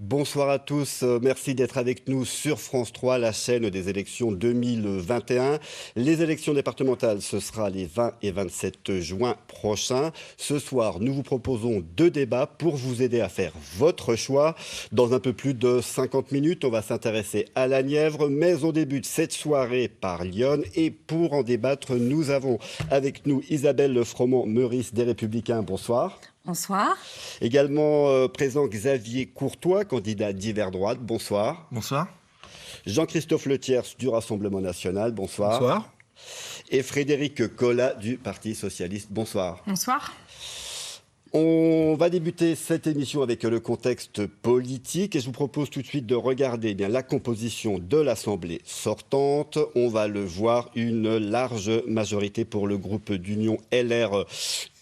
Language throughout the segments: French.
Bonsoir à tous, merci d'être avec nous sur France 3, la chaîne des élections 2021. Les élections départementales, ce sera les 20 et 27 juin prochains. Ce soir, nous vous proposons deux débats pour vous aider à faire votre choix. Dans un peu plus de 50 minutes, on va s'intéresser à la Nièvre, mais on débute cette soirée par Lyon. Et pour en débattre, nous avons avec nous Isabelle Froment-Meurice des Républicains. Bonsoir. Bonsoir. Également présent Xavier Courtois, candidat d'hiver droite. Bonsoir. Bonsoir. Jean-Christophe Letiers du Rassemblement national. Bonsoir. Bonsoir. Et Frédéric Collat du Parti socialiste. Bonsoir. Bonsoir. On va débuter cette émission avec le contexte politique et je vous propose tout de suite de regarder bien la composition de l'Assemblée sortante. On va le voir, une large majorité pour le groupe d'union LR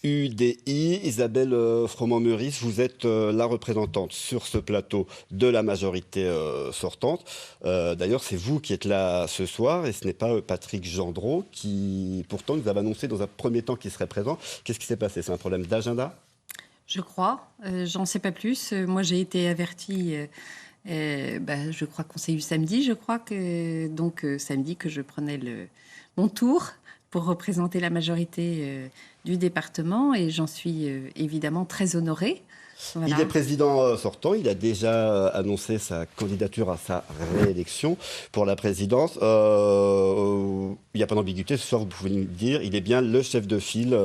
UDI. Isabelle Froment-Meurice, vous êtes la représentante sur ce plateau de la majorité sortante. D'ailleurs, c'est vous qui êtes là ce soir et ce n'est pas Patrick Gendreau qui, pourtant, nous avait annoncé dans un premier temps qu'il serait présent. Qu'est-ce qui s'est passé? C'est un problème d'agenda? Je crois. J'en sais pas plus. Moi, j'ai été avertie. Je crois qu'on s'est eu samedi. Je crois que samedi que je prenais mon tour pour représenter la majorité du département et j'en suis évidemment très honorée. Voilà. Il est président sortant, il a déjà annoncé sa candidature à sa réélection pour la présidence. Il n'y a pas d'ambiguïté, ce soir vous pouvez nous dire, il est bien le chef de file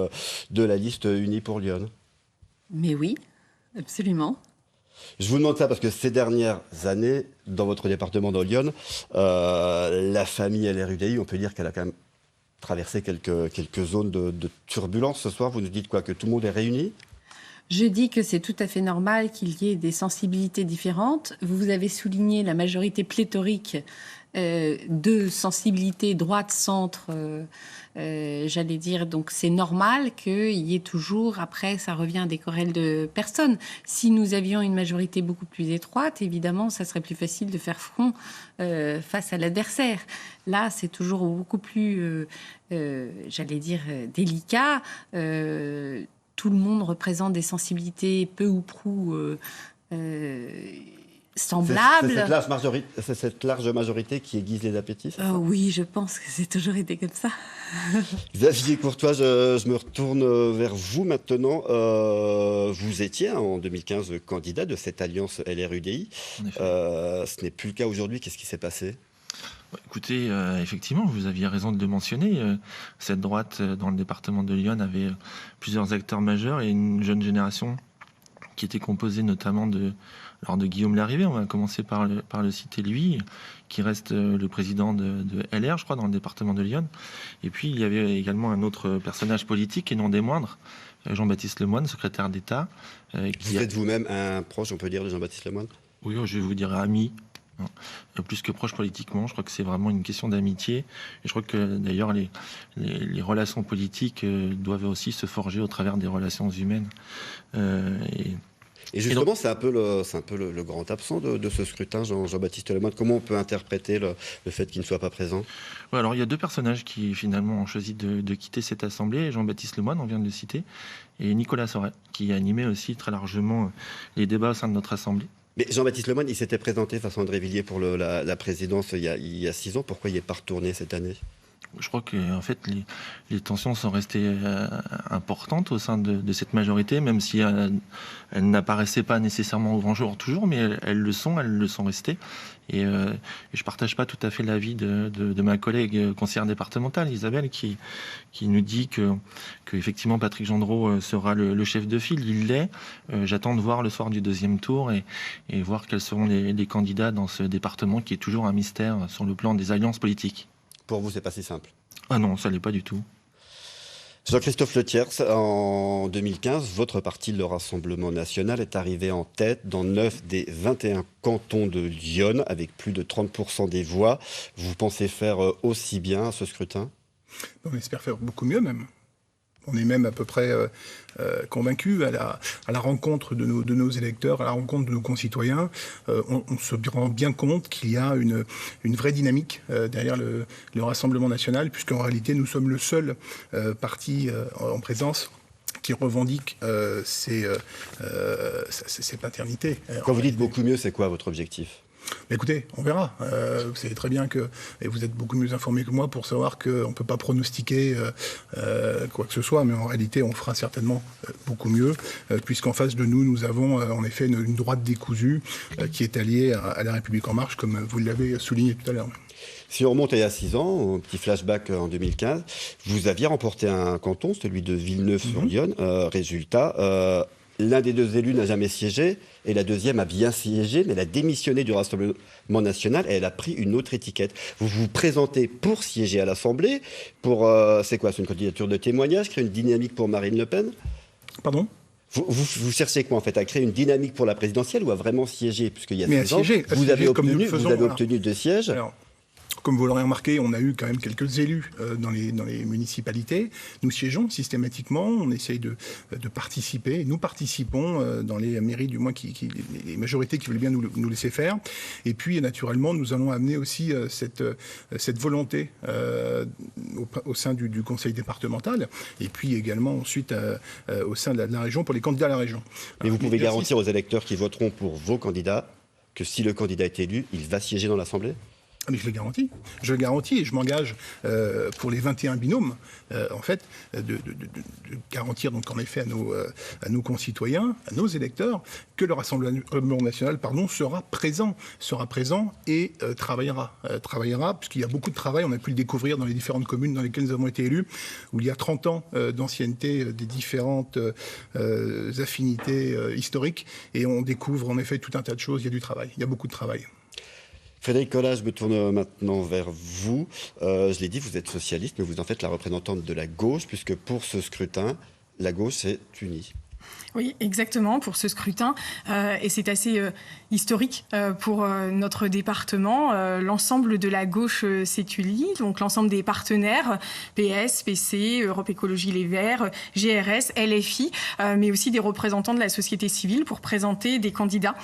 de la liste Unis pour Lyon. Mais oui, absolument. Je vous demande ça parce que ces dernières années, dans votre département de Lyon, la famille LR-UDI, on peut dire qu'elle a quand même traversé quelques zones de turbulence. Ce soir, vous nous dites quoi? Que tout le monde est réuni? Je dis que c'est tout à fait normal qu'il y ait des sensibilités différentes. Vous avez souligné la majorité pléthorique de sensibilités droite-centre, j'allais dire. Donc c'est normal qu'il y ait toujours, après ça revient à des querelles de personnes. Si nous avions une majorité beaucoup plus étroite, évidemment, ça serait plus facile de faire front face à l'adversaire. Là, c'est toujours beaucoup plus, j'allais dire, délicat. Tout le monde représente des sensibilités peu ou prou semblables. C'est cette large majorité qui aiguise les appétits, c'est ça? Oui, je pense que c'est toujours été comme ça. Xavier Courtois, je me retourne vers vous maintenant. Vous étiez en 2015 candidat de cette alliance LR-UDI. Ce n'est plus le cas aujourd'hui. Qu'est-ce qui s'est passé? Écoutez, effectivement, vous aviez raison de le mentionner. Cette droite dans le département de Lyon avait plusieurs acteurs majeurs et une jeune génération qui était composée notamment lors de Guillaume Larrivé. On va commencer par le citer lui, qui reste le président de LR, je crois, dans le département de Lyon. Et puis, il y avait également un autre personnage politique, et non des moindres, Jean-Baptiste Lemoyne, secrétaire d'État. Vous êtes vous-même un proche, on peut dire, de Jean-Baptiste Lemoyne? Oui, je vous dirais ami. Plus que proche politiquement, je crois que c'est vraiment une question d'amitié. Et je crois que d'ailleurs les relations politiques doivent aussi se forger au travers des relations humaines. Et justement, c'est un peu le grand absent de ce scrutin, Jean-Baptiste Lemoyne. Comment on peut interpréter le fait qu'il ne soit pas présent? Ouais, alors il y a deux personnages qui finalement ont choisi de quitter cette assemblée. Jean-Baptiste Lemoyne, on vient de le citer, et Nicolas Soret, qui animait aussi très largement les débats au sein de notre assemblée. Mais Jean-Baptiste Lemoyne, il s'était présenté face à André Villiers pour la présidence il y a 6 ans. Pourquoi il n'est pas retourné cette année? Je crois que en fait, les tensions sont restées importantes au sein de cette majorité, même si elles n'apparaissaient pas nécessairement au grand jour toujours, mais elles le sont restées. Et je partage pas tout à fait l'avis de ma collègue conseillère départementale, Isabelle, qui nous dit que effectivement Patrick Gendreau sera le chef de file. Il l'est. J'attends de voir le soir du deuxième tour et voir quels seront les candidats dans ce département qui est toujours un mystère sur le plan des alliances politiques. Pour vous, c'est pas si simple? Ah non, ça l'est pas du tout. Jean-Christophe Letiers, en 2015, votre parti, le Rassemblement national, est arrivé en tête dans 9 des 21 cantons de Lyon, avec plus de 30% des voix. Vous pensez faire aussi bien à ce scrutin? On espère faire beaucoup mieux même. On est même à peu près convaincus à la rencontre de nos électeurs, à la rencontre de nos concitoyens. On se rend bien compte qu'il y a une vraie dynamique derrière le Rassemblement national, puisqu'en réalité, nous sommes le seul parti en présence qui revendiquent ces paternités. Quand vous dites beaucoup mieux, c'est quoi votre objectif ? Écoutez, on verra. Vous savez très bien et vous êtes beaucoup mieux informé que moi pour savoir qu'on ne peut pas pronostiquer quoi que ce soit, mais en réalité, on fera certainement beaucoup mieux, puisqu'en face de nous, nous avons en effet une droite décousue qui est alliée à La République En Marche, comme vous l'avez souligné tout à l'heure. Si on remonte à il y a 6 ans, au petit flashback en 2015, vous aviez remporté un canton, celui de Villeneuve-sur-Yonne. Résultat, l'un des 2 élus n'a jamais siégé et la deuxième a bien siégé, mais elle a démissionné du Rassemblement national et elle a pris une autre étiquette. Vous vous présentez pour siéger à l'Assemblée, c'est quoi, c'est une candidature de témoignage, créer une dynamique pour Marine Le Pen ? Pardon ? Vous cherchez quoi en fait ? À créer une dynamique pour la présidentielle ou à vraiment siéger ? Puisqu'il y a 6 ans, vous avez obtenu 2 sièges. Alors, comme vous l'aurez remarqué, on a eu quand même quelques élus dans les municipalités. Nous siégeons systématiquement, on essaye de participer. Nous participons dans les mairies, du moins les majorités qui veulent bien nous laisser faire. Et puis, naturellement, nous allons amener aussi cette volonté au sein du conseil départemental. Et puis également ensuite au sein de la région pour les candidats à la région. Mais vous pouvez garantir aux électeurs qui voteront pour vos candidats que si le candidat est élu, il va siéger dans l'Assemblée ? Mais je le garantis. Je le garantis et je m'engage pour les 21 binômes, en fait, de garantir donc en effet à nos concitoyens, à nos électeurs, que le Rassemblement national, sera présent et travaillera, puisqu'il y a beaucoup de travail. On a pu le découvrir dans les différentes communes dans lesquelles nous avons été élus, où il y a 30 ans d'ancienneté des différentes affinités historiques, et on découvre en effet tout un tas de choses. Il y a du travail, il y a beaucoup de travail. Frédérique Collat, je me tourne maintenant vers vous. Je l'ai dit, vous êtes socialiste, mais vous en faites la représentante de la gauche, puisque pour ce scrutin, la gauche s'est unie. Oui, exactement, pour ce scrutin. Et c'est assez historique pour notre département. L'ensemble de la gauche s'est uni, donc l'ensemble des partenaires, PS, PC, Europe Écologie Les Verts, GRS, LFI, mais aussi des représentants de la société civile pour présenter des candidats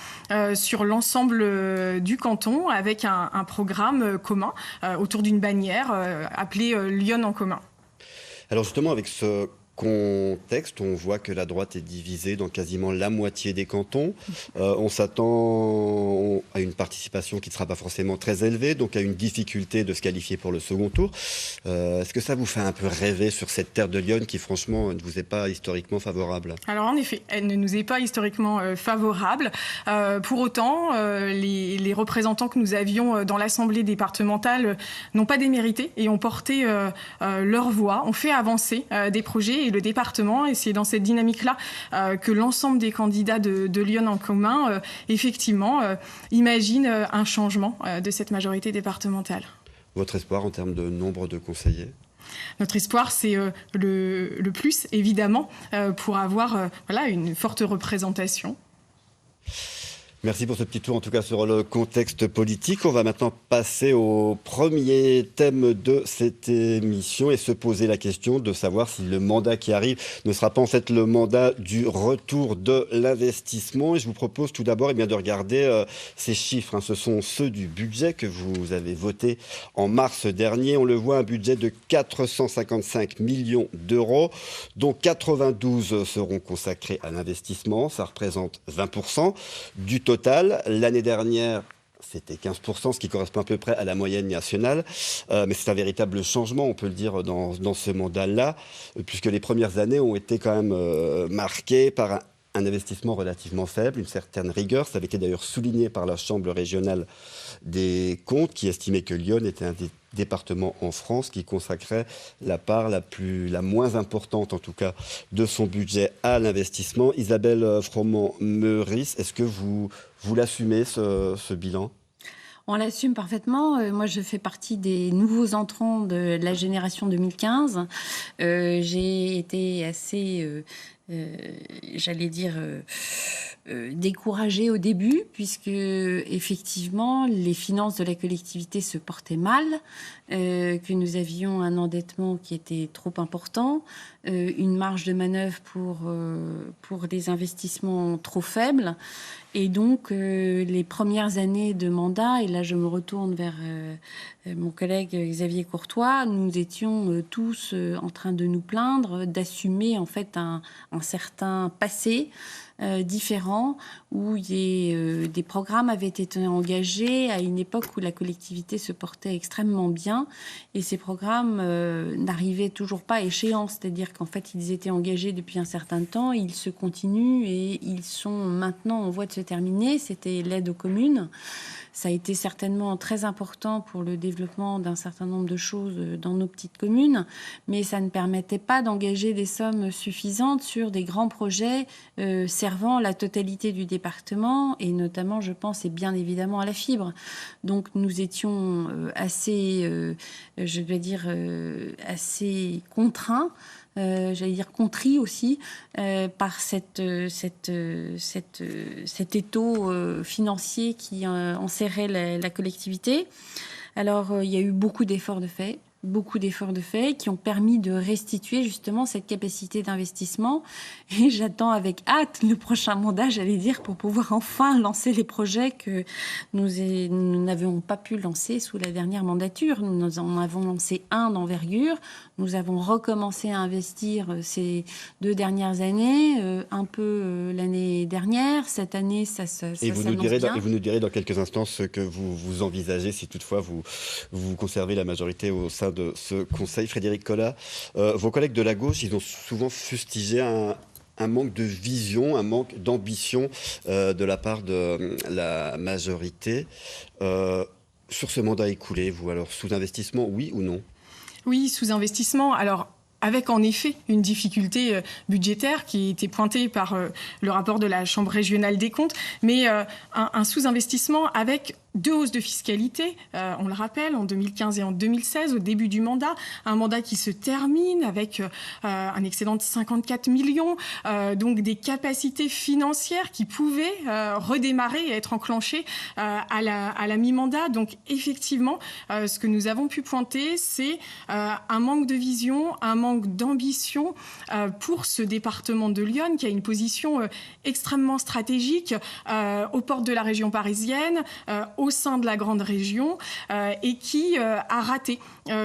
sur l'ensemble du canton avec un programme commun autour d'une bannière appelée Lyon en commun. Alors justement, avec ce contexte, on voit que la droite est divisée dans quasiment la moitié des cantons. On s'attend à une participation qui ne sera pas forcément très élevée, donc à une difficulté de se qualifier pour le second tour. Est-ce que ça vous fait un peu rêver sur cette terre de Lyon qui, franchement, ne vous est pas historiquement favorable ? Alors, en effet, elle ne nous est pas historiquement favorable. Pour autant, les représentants que nous avions dans l'Assemblée départementale n'ont pas démérité et ont porté leur voix, ont fait avancer des projets. Et le département, et c'est dans cette dynamique-là que l'ensemble des candidats de Lyon en commun, effectivement, imaginent un changement de cette majorité départementale. Votre espoir en termes de nombre de conseillers ? Notre espoir, c'est le plus, évidemment, pour avoir une forte représentation. Merci pour ce petit tour, en tout cas, sur le contexte politique. On va maintenant passer au premier thème de cette émission et se poser la question de savoir si le mandat qui arrive ne sera pas en fait le mandat du retour de l'investissement. Et je vous propose tout d'abord de regarder ces chiffres. Ce sont ceux du budget que vous avez voté en mars dernier. On le voit, un budget de 455 millions d'euros, dont 92 seront consacrés à l'investissement. Ça représente 20% du total. L'année dernière, c'était 15%, ce qui correspond à peu près à la moyenne nationale. Mais c'est un véritable changement, on peut le dire, dans ce mandat-là, puisque les premières années ont été quand même marquées par un investissement relativement faible, une certaine rigueur. Ça avait été d'ailleurs souligné par la Chambre régionale des comptes, qui estimait que Lyon était un des départements en France qui consacrait la part la moins importante, en tout cas, de son budget à l'investissement. Isabelle Froment-Meurice, est-ce que vous l'assumez, ce bilan ? On l'assume parfaitement. Moi, je fais partie des nouveaux entrants de la génération 2015. J'ai été assez, découragée au début, puisque effectivement, les finances de la collectivité se portaient mal, que nous avions un endettement qui était trop important, une marge de manœuvre pour des investissements trop faibles. Et donc, les premières années de mandat, et là je me retourne vers mon collègue Xavier Courtois, nous étions tous en train de nous plaindre d'assumer en fait un certain passé différent où des programmes avaient été engagés à une époque où la collectivité se portait extrêmement bien et ces programmes n'arrivaient toujours pas à échéance, c'est-à-dire qu'en fait ils étaient engagés depuis un certain temps, ils se continuent et ils sont maintenant en voie de se terminer. C'était l'aide aux communes. Ça a été certainement très important pour le développement d'un certain nombre de choses dans nos petites communes, mais ça ne permettait pas d'engager des sommes suffisantes sur des grands projets servant la totalité du département, et notamment, je pense, et bien évidemment à la fibre. Donc nous étions assez, je dois dire, assez contraints, j'allais dire contrit aussi par cet étau financier qui enserrait la collectivité. Alors il y a eu beaucoup d'efforts de fait qui ont permis de restituer justement cette capacité d'investissement. Et j'attends avec hâte le prochain mandat, j'allais dire, pour pouvoir enfin lancer les projets que nous n'avions pas pu lancer sous la dernière mandature. Nous en avons lancé un d'envergure. Nous avons recommencé à investir ces 2 dernières années, un peu l'année dernière. Cette année, ça s'annonce bien. Et vous nous direz dans quelques instants ce que vous envisagez si toutefois vous conservez la majorité au sein de ce conseil. Frédéric Collat, vos collègues de la gauche, ils ont souvent fustigé un manque de vision, un manque d'ambition de la part de la majorité. Sur ce mandat écoulé, vous, alors, sous-investissement, oui ou non ? Oui, sous-investissement. Alors, avec en effet une difficulté budgétaire qui était pointée par le rapport de la Chambre régionale des comptes, mais un sous-investissement avec 2 hausses de fiscalité, on le rappelle, en 2015 et en 2016, au début du mandat. Un mandat qui se termine avec un excédent de 54 millions, donc des capacités financières qui pouvaient redémarrer et être enclenchées à la mi-mandat. Donc effectivement, ce que nous avons pu pointer, c'est un manque de vision, un manque d'ambition pour ce département de l'Yonne, qui a une position extrêmement stratégique aux portes de la région parisienne, au sein de la grande région et qui a raté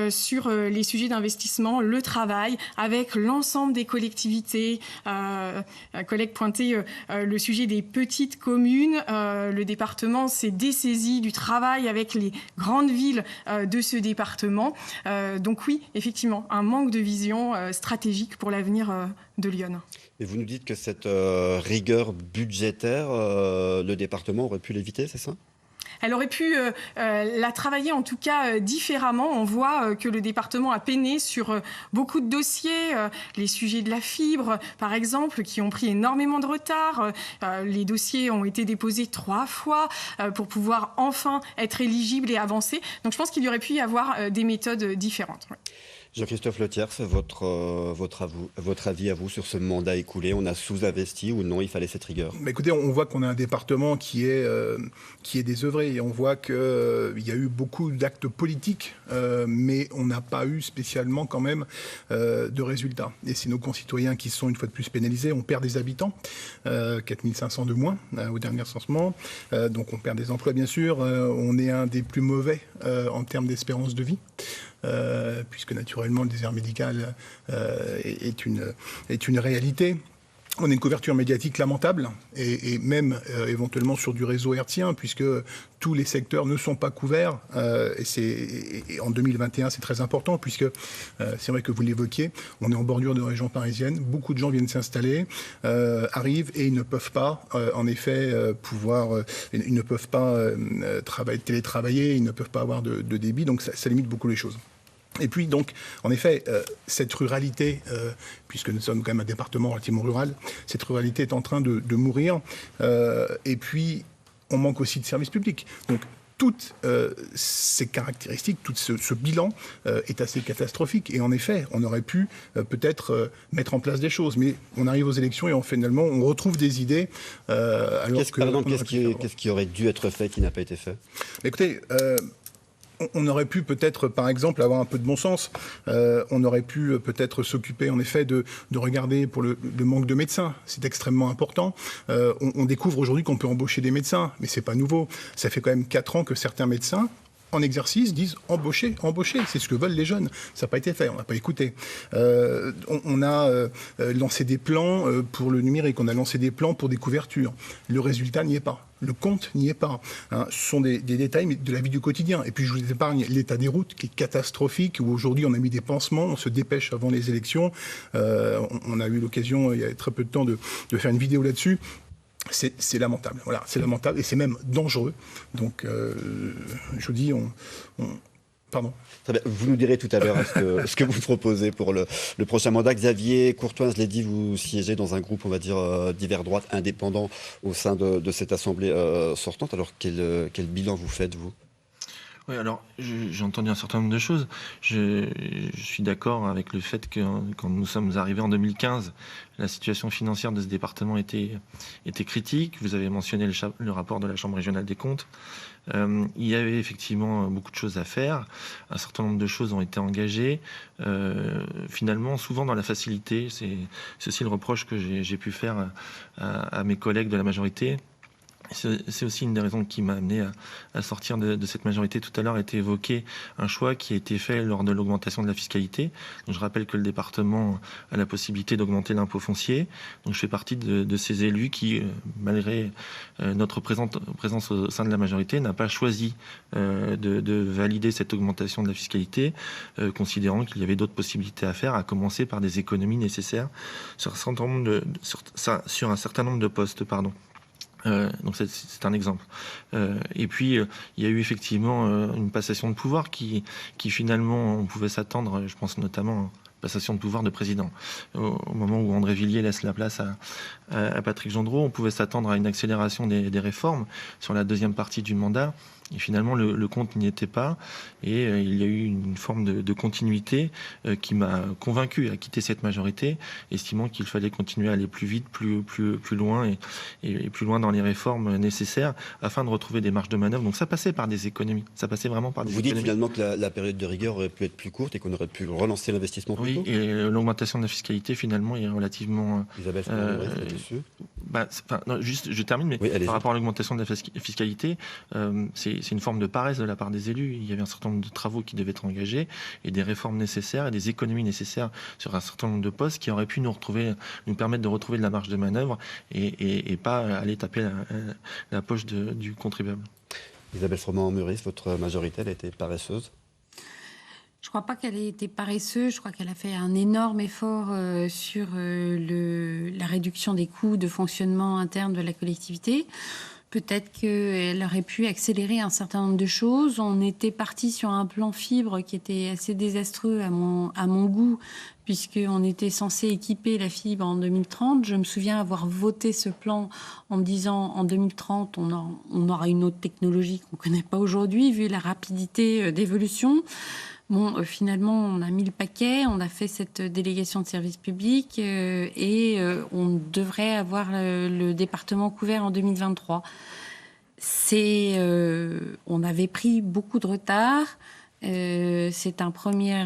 sur les sujets d'investissement, le travail avec l'ensemble des collectivités. Un collègue pointait le sujet des petites communes. Le département s'est dessaisi du travail avec les grandes villes de ce département. Donc oui, effectivement, un manque de vision stratégique pour l'avenir de Lyon. Et vous nous dites que cette rigueur budgétaire, le département aurait pu l'éviter, c'est ça ? Elle aurait pu la travailler en tout cas différemment. On voit que le département a peiné sur beaucoup de dossiers, les sujets de la fibre par exemple, qui ont pris énormément de retard. Les dossiers ont été déposés 3 fois pour pouvoir enfin être éligibles et avancer. Donc je pense qu'il y aurait pu y avoir des méthodes différentes. Ouais. Jean-Christophe Letiers, votre avis à vous sur ce mandat écoulé? On a sous-investi ou non? Il fallait cette rigueur? Écoutez, on voit qu'on a un département qui est désœuvré et on voit qu'il y a eu beaucoup d'actes politiques, mais on n'a pas eu spécialement quand même de résultats. Et c'est nos concitoyens qui sont une fois de plus pénalisés. On perd des habitants, 4500 de moins au dernier recensement. Donc on perd des emplois bien sûr. On est un des plus mauvais en termes d'espérance de vie. Puisque naturellement le désert médical est une réalité. On a une couverture médiatique lamentable et même éventuellement sur du réseau hertzien, puisque tous les secteurs ne sont pas couverts. Et en 2021, c'est très important, puisque c'est vrai que vous l'évoquiez, on est en bordure de région parisienne, beaucoup de gens viennent s'installer, arrivent et ils ne peuvent pas, en effet, ils ne peuvent pas télétravailler, ils ne peuvent pas avoir de débit, donc ça limite beaucoup les choses. Et puis donc, en effet, cette ruralité, puisque nous sommes quand même un département relativement rural, cette ruralité est en train de mourir. Et puis, on manque aussi de services publics. Donc, toutes ces caractéristiques, tout ce bilan est assez catastrophique. Et en effet, on aurait pu peut-être mettre en place des choses. Mais on arrive aux élections et finalement, on retrouve des idées. Qu'est-ce qui aurait dû être fait qui n'a pas été fait? Écoutez, on aurait pu peut-être, par exemple, avoir un peu de bon sens. On aurait pu peut-être s'occuper, en effet, de regarder pour le manque de médecins. C'est extrêmement important. On découvre aujourd'hui qu'on peut embaucher des médecins, mais c'est pas nouveau. Ça fait quand même 4 ans que certains médecins en exercice disent embaucher, c'est ce que veulent les jeunes. Ça n'a pas été fait, on n'a pas écouté. On a lancé des plans pour le numérique, on a lancé des plans pour des couvertures. Le résultat n'y est pas. Le compte n'y est pas. Hein. Ce sont des détails de la vie du quotidien. Et puis je vous épargne l'état des routes qui est catastrophique, où aujourd'hui on a mis des pansements, on se dépêche avant les élections. On a eu l'occasion il y a très peu de temps de faire une vidéo là-dessus. C'est lamentable, voilà, c'est lamentable et c'est même dangereux. Donc, je vous dis, pardon. Très bien. Vous nous direz tout à l'heure ce que vous proposez pour le prochain mandat. Xavier Courtois, je l'ai dit, vous siégez dans un groupe, on va dire, divers droite, indépendant au sein de cette assemblée sortante. Alors, quel bilan vous faites, vous ? Oui, alors j'ai entendu un certain nombre de choses. Je suis d'accord avec le fait que quand nous sommes arrivés en 2015, la situation financière de ce département était critique. Vous avez mentionné le rapport de la Chambre régionale des comptes. Il y avait effectivement beaucoup de choses à faire. Un certain nombre de choses ont été engagées. Finalement, souvent dans la facilité, c'est aussi le reproche que j'ai pu faire à mes collègues de la majorité. C'est aussi une des raisons qui m'a amené à sortir de cette majorité. Tout à l'heure a été évoqué un choix qui a été fait lors de l'augmentation de la fiscalité. Donc, je rappelle que le département a la possibilité d'augmenter l'impôt foncier. Donc, je fais partie de ces élus qui, malgré notre présence au sein de la majorité, n'a pas choisi de valider cette augmentation de la fiscalité, considérant qu'il y avait d'autres possibilités à faire, à commencer par des économies nécessaires sur un certain nombre de postes. Donc c'est un exemple. Et puis il y a eu effectivement une passation de pouvoir qui finalement on pouvait s'attendre, je pense notamment à passation de pouvoir de président. Au moment où André Villiers laisse la place à Patrick Gendreau, on pouvait s'attendre à une accélération des réformes sur la deuxième partie du mandat. Et finalement, le compte n'y était pas. Et il y a eu une forme de continuité qui m'a convaincu à quitter cette majorité, estimant qu'il fallait continuer à aller plus vite, plus loin et plus loin dans les réformes nécessaires afin de retrouver des marges de manœuvre. Donc ça passait par des économies. Ça passait vraiment par des économies. Vous dites finalement que la période de rigueur aurait pu être plus courte et qu'on aurait pu relancer l'investissement plus tôt ? Oui, et l'augmentation de la fiscalité, finalement, est relativement... Isabelle, là-dessus. Juste, je termine, mais oui, par rapport à l'augmentation de la fiscalité, c'est une forme de paresse de la part des élus. Il y avait un certain nombre de travaux qui devaient être engagés et des réformes nécessaires et des économies nécessaires sur un certain nombre de postes qui auraient pu nous permettre de retrouver de la marge de manœuvre et pas aller taper la poche du contribuable. Isabelle Froment-Meurice, votre majorité, elle a été paresseuse ? Je ne crois pas qu'elle ait été paresseuse. Je crois qu'elle a fait un énorme effort sur la réduction des coûts de fonctionnement interne de la collectivité. Peut-être qu'elle aurait pu accélérer un certain nombre de choses. On était parti sur un plan fibre qui était assez désastreux à mon goût, puisqu'on était censé équiper la fibre en 2030. Je me souviens avoir voté ce plan en me disant en 2030, on aura une autre technologie qu'on ne connaît pas aujourd'hui, vu la rapidité d'évolution. Bon, finalement, on a mis le paquet, on a fait cette délégation de service public et on devrait avoir le département couvert en 2023. On avait pris beaucoup de retard. C'est un premier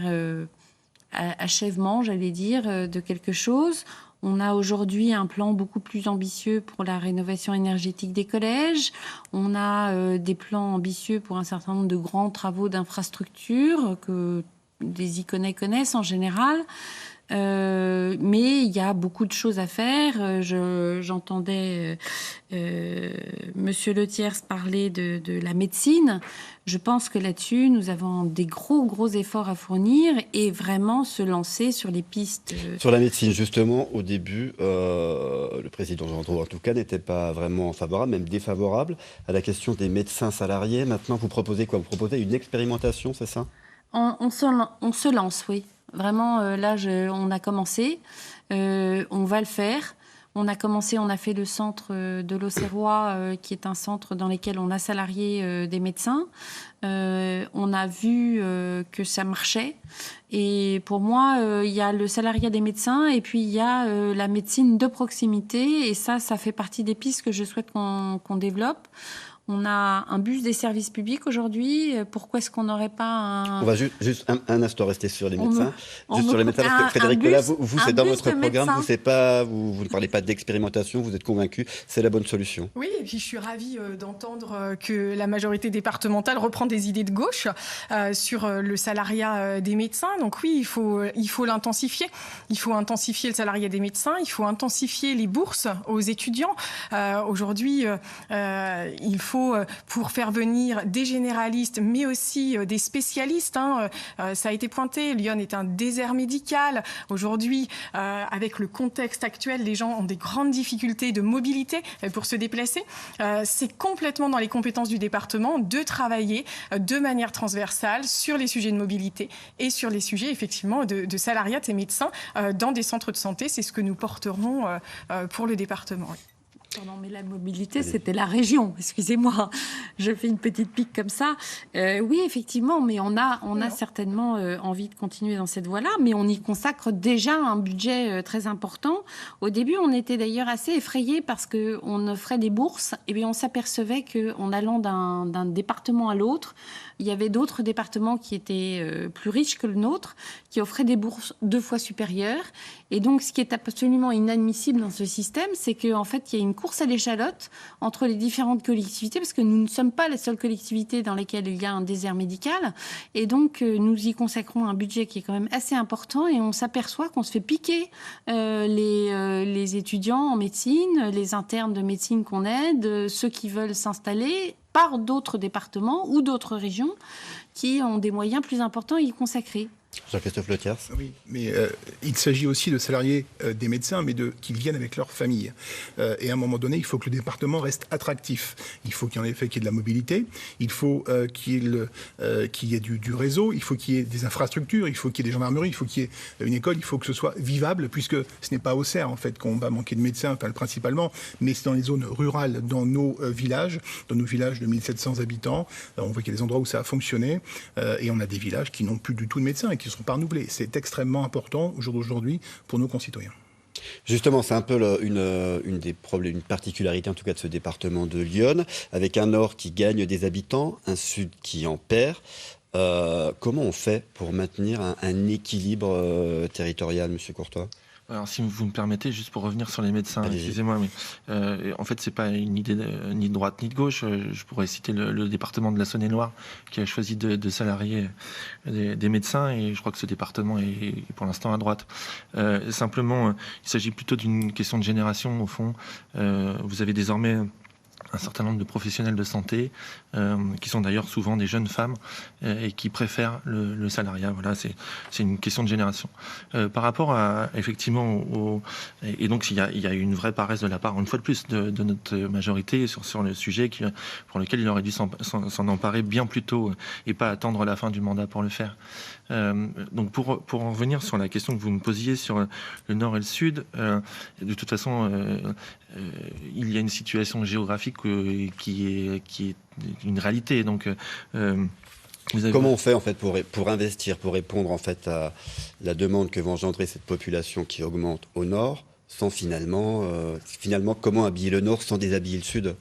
achèvement, j'allais dire, de quelque chose. On a aujourd'hui un plan beaucoup plus ambitieux pour la rénovation énergétique des collèges. On a des plans ambitieux pour un certain nombre de grands travaux d'infrastructure que des Iconais connaissent en général. Mais il y a beaucoup de choses à faire. J'entendais Monsieur Le Thiers parler de la médecine. Je pense que là-dessus, nous avons des gros efforts à fournir et vraiment se lancer sur les pistes. Sur la médecine, justement, au début, le président Gendreau, en tout cas, n'était pas vraiment favorable, même défavorable à la question des médecins salariés. Maintenant, vous proposez quoi ? Vous proposez une expérimentation, c'est ça ? On se lance, oui. Vraiment, là, on a commencé. On va le faire. On a commencé, on a fait le centre de l'Auxerrois, qui est un centre dans lequel on a salarié des médecins. On a vu que ça marchait. Et pour moi, il y a le salariat des médecins et puis il y a la médecine de proximité. Et ça fait partie des pistes que je souhaite qu'on développe. On a un bus des services publics aujourd'hui. Pourquoi est-ce qu'on n'aurait pas un... On va juste un instant rester sur les médecins. Sur les médecins, parce que Frédérique Pellat, vous c'est dans bus votre de programme, médecins. vous ne parlez pas d'expérimentation, vous êtes convaincu, c'est la bonne solution. Oui, et puis je suis ravie d'entendre que la majorité départementale reprend des idées de gauche sur le salariat des médecins. Donc oui, il faut l'intensifier. Il faut intensifier le salariat des médecins, il faut intensifier les bourses aux étudiants. Aujourd'hui, il faut, pour faire venir des généralistes, mais aussi des spécialistes, ça a été pointé, Lyon est un désert médical. Aujourd'hui, avec le contexte actuel, les gens ont des grandes difficultés de mobilité pour se déplacer. C'est complètement dans les compétences du département de travailler de manière transversale sur les sujets de mobilité et sur les sujets, effectivement, de salariat de ces médecins dans des centres de santé. C'est ce que nous porterons pour le département. Oui. Pardon, mais la mobilité, c'était la région. Excusez-moi, je fais une petite pique comme ça. Oui, effectivement, mais on a certainement envie de continuer dans cette voie-là, mais on y consacre déjà un budget très important. Au début, on était d'ailleurs assez effrayés parce qu'on offrait des bourses, et bien on s'apercevait qu'en allant d'un département à l'autre, il y avait d'autres départements qui étaient plus riches que le nôtre, qui offraient des bourses 2 fois supérieures. Et donc, ce qui est absolument inadmissible dans ce système, c'est qu'en fait, il y a une course à l'échalote entre les différentes collectivités, parce que nous ne sommes pas la seule collectivité dans laquelle il y a un désert médical. Et donc, nous y consacrons un budget qui est quand même assez important, et on s'aperçoit qu'on se fait piquer les étudiants en médecine, les internes de médecine qu'on aide, ceux qui veulent s'installer par d'autres départements ou d'autres régions qui ont des moyens plus importants à y consacrer. Jean-Christophe Letiers. Oui, mais il s'agit aussi de salariés des médecins, mais qu'ils viennent avec leur famille. Et à un moment donné, il faut que le département reste attractif. Il faut qu'il y ait de la mobilité, il faut qu'il y ait du réseau, il faut qu'il y ait des infrastructures, il faut qu'il y ait des gendarmeries, il faut qu'il y ait une école, il faut que ce soit vivable, puisque ce n'est pas au Cerf, en fait, qu'on va manquer de médecins, enfin, principalement, mais c'est dans les zones rurales, dans nos villages de 1700 habitants. On voit qu'il y a des endroits où ça a fonctionné, et on a des villages qui n'ont plus du tout de médecins, qui ne seront pas renouvelés. C'est extrêmement important au jour d'aujourd'hui pour nos concitoyens. Justement, c'est un peu une des problèmes, une particularité en tout cas de ce département de Lyon, avec un nord qui gagne des habitants, un sud qui en perd. Comment on fait pour maintenir un équilibre territorial, Monsieur Courtois ? Alors, si vous me permettez, juste pour revenir sur les médecins, Allez-y. excusez-moi, mais en fait, c'est pas une idée ni de droite ni de gauche. Je pourrais citer le département de la Saône-et-Loire qui a choisi de salarier des médecins, et je crois que ce département est pour l'instant à droite. Simplement, il s'agit plutôt d'une question de génération, au fond. Vous avez désormais un certain nombre de professionnels de santé qui sont d'ailleurs souvent des jeunes femmes et qui préfèrent le salariat. Voilà, c'est une question de génération. Par rapport à effectivement et donc il y a une vraie paresse de la part, une fois de plus, de notre majorité sur le sujet pour lequel il aurait dû s'en emparer bien plus tôt et pas attendre la fin du mandat pour le faire. Donc pour en revenir sur la question que vous me posiez sur le nord et le sud, de toute façon il y a une situation géographique qui est une réalité. Donc, comment on fait en fait pour investir, pour répondre en fait à la demande que va engendrer cette population qui augmente au nord, sans finalement comment habiller le nord sans déshabiller le sud ?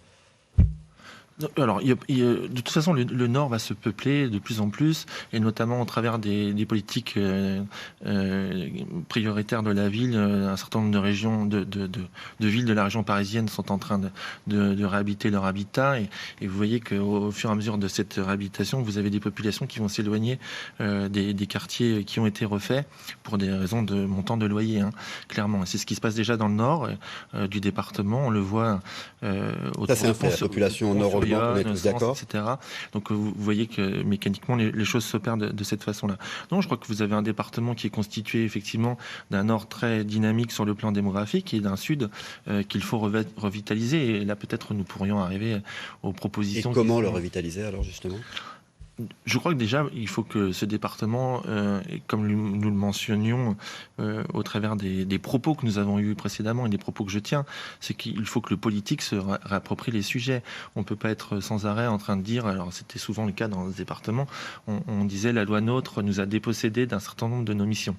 Alors, de toute façon, le Nord va se peupler de plus en plus, et notamment au travers des politiques prioritaires de la ville. Un certain nombre de régions, de villes de la région parisienne sont en train de réhabiliter leur habitat, et vous voyez qu'au fur et à mesure de cette réhabilitation, vous avez des populations qui vont s'éloigner des quartiers qui ont été refaits pour des raisons de montant de loyer, clairement. Et c'est ce qui se passe déjà dans le Nord du département. On le voit ça, c'est un fait. La population au Nord augmente, on est tous d'accord. Etc. Donc vous voyez que mécaniquement les choses s'opèrent de cette façon-là. Donc je crois que vous avez un département qui est constitué effectivement d'un Nord très dynamique sur le plan démographique et d'un Sud qu'il faut revitaliser. Et là peut-être nous pourrions arriver aux propositions. Et comment le revitaliser alors justement ? Je crois que déjà, il faut que ce département, comme nous le mentionnions au travers des propos que nous avons eus précédemment et des propos que je tiens, c'est qu'il faut que le politique se réapproprie les sujets. On ne peut pas être sans arrêt en train de dire, alors c'était souvent le cas dans ce département, on disait la loi NOTRe nous a dépossédés d'un certain nombre de nos missions.